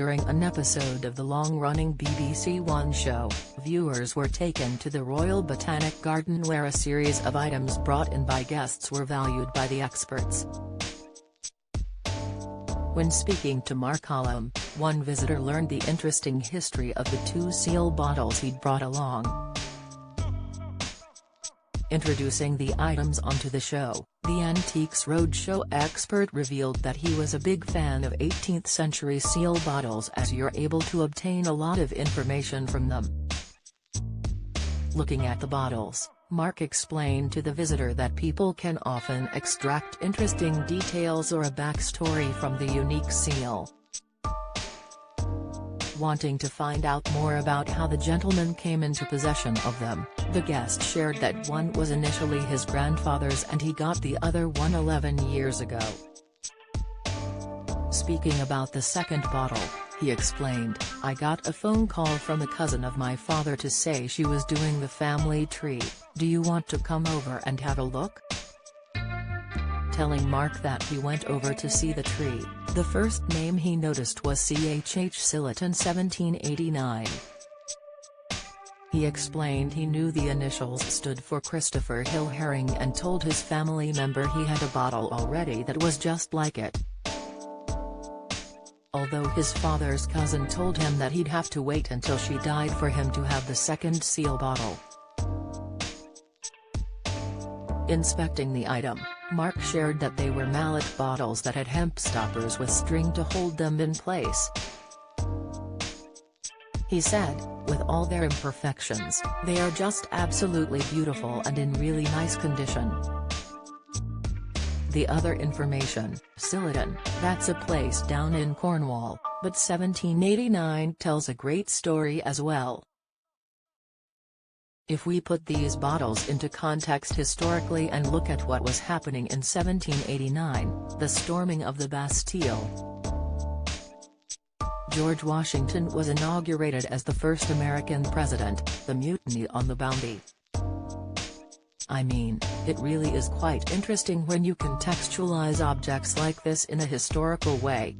During an episode of the long-running BBC One show, viewers were taken to the Royal Botanic Garden where a series of items brought in by guests were valued by the experts. When speaking to Mark Hallam, one visitor learned the interesting history of the two seal bottles he'd brought along. Introducing the items onto the show, the Antiques Roadshow expert revealed that he was a big fan of 18th-century seal bottles as you're able to obtain a lot of information from them. Looking at the bottles, Mark explained to the visitor that people can often extract interesting details or a backstory from the unique seal. Wanting to find out more about how the gentleman came into possession of them, the guest shared that one was initially his grandfather's and he got the other one 11 years ago. Speaking about the second bottle, he explained, "I got a phone call from a cousin of my father to say she was doing the family tree. Do you want to come over and have a look?" Telling Mark that he went over to see the tree, the first name he noticed was Ch. Sillerton 1789. He explained he knew the initials stood for Christopher Hill Herring and told his family member he had a bottle already that was just like it. Although his father's cousin told him that he'd have to wait until she died for him to have the second seal bottle. Inspecting the item, Mark shared that they were mallet bottles that had hemp stoppers with string to hold them in place. He said, "With all their imperfections, they are just absolutely beautiful and in really nice condition." The other information, Sillerton, that's a place down in Cornwall, but 1789 tells a great story as well. If we put these bottles into context historically and look at what was happening in 1789, the storming of the Bastille. George Washington was inaugurated as the first American president, the mutiny on the Bounty. I mean, it really is quite interesting when you contextualize objects like this in a historical way.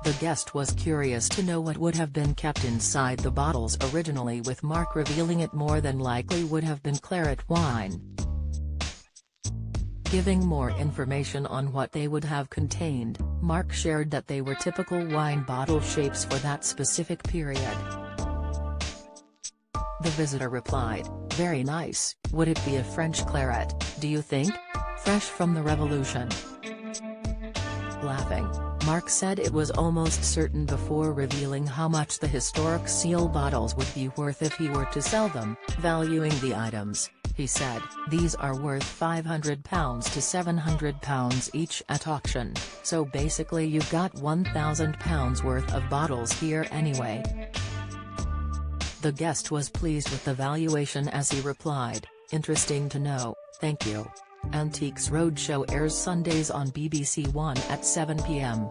The guest was curious to know what would have been kept inside the bottles originally, with Mark revealing it more than likely would have been claret wine. Giving more information on what they would have contained, Mark shared that they were typical wine bottle shapes for that specific period. The visitor replied, "Very nice, would it be a French claret, do you think? Fresh from the Revolution?" Laughing, Mark said it was almost certain before revealing how much the historic seal bottles would be worth if he were to sell them. Valuing the items, he said, "These are worth £500 to £700 each at auction, so basically you've got £1,000 worth of bottles here anyway." The guest was pleased with the valuation as he replied, "Interesting to know, thank you." Antiques Roadshow airs Sundays on BBC One at 7 p.m.